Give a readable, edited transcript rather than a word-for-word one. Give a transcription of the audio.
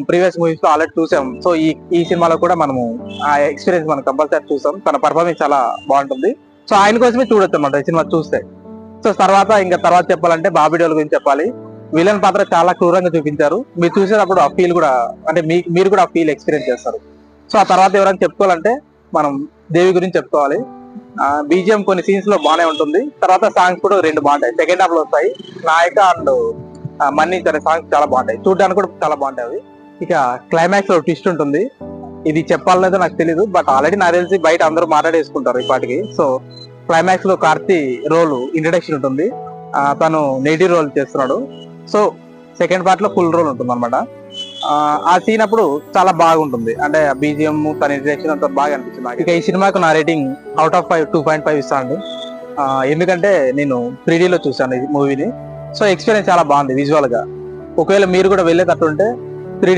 Previous movies లో already చూసాం. So ఈ సినిమాలో కూడా మనము ఆ ఎక్స్పీరియన్స్ మనం కంపల్సరీ చూసాం. తన పర్ఫార్మెన్స్ చాలా బాగుంటుంది. సో ఆయన కోసమే చూడొచ్చు అన్నమాట ఈ సినిమా చూస్తే. సో తర్వాత చెప్పాలంటే బాబిడోల గురించి చెప్పాలి. విలన్ పాత్ర చాలా క్రూరంగా చూపించారు. మీరు చూసేటప్పుడు ఆ ఫీల్ కూడా అంటే మీరు కూడా ఆ ఫీల్ ఎక్స్పీరియన్స్ చేస్తారు. సో ఆ తర్వాత ఎవరైనా చెప్పుకోవాలంటే మనం దేవి గురించి చెప్పుకోవాలి. బీజిఎం కొన్ని సీన్స్ లో బాగానే ఉంటుంది. తర్వాత సాంగ్స్ కూడా 2 బాగుంటాయి. సెకండ్ హాఫ్ లో వస్తాయి. నాయక అండ్ మన్నించ్ అనే సాంగ్స్ చాలా బాగుంటాయి. చూడడానికి కూడా చాలా బాగుంటాయి అవి. ఇక క్లైమాక్స్ లో ట్విస్ట్ ఉంటుంది. ఇది చెప్పాలనేదో నాకు తెలియదు. బట్ ఆల్రెడీ నాకు తెలిసి బయట అందరూ మాట్లాడేసుకుంటారు ఇప్పటికి. సో క్లైమాక్స్ లో కార్తీ రోల్ ఇంట్రడక్షన్ ఉంటుంది. తను నెగిటివ్ రోల్ చేస్తున్నాడు. సో సెకండ్ పార్ట్ లో ఫుల్ రోల్ ఉంటుంది అనమాట. ఆ సీన్ అప్పుడు చాలా బాగుంటుంది. అంటే బీజిఎం తన ఇంట్రడక్షన్ అంతా బాగా అనిపించింది నాకు. ఇక ఈ సినిమాకు నా రేటింగ్ అవుట్ ఆఫ్ 5 2.5 ఇస్తాను. ఎందుకంటే నేను 3D లో చూసాను ఈ మూవీని. సో ఎక్స్పీరియన్స్ చాలా బాగుంది విజువల్ గా. ఒకవేళ మీరు కూడా వెళ్ళేటట్టు ఉంటే 3D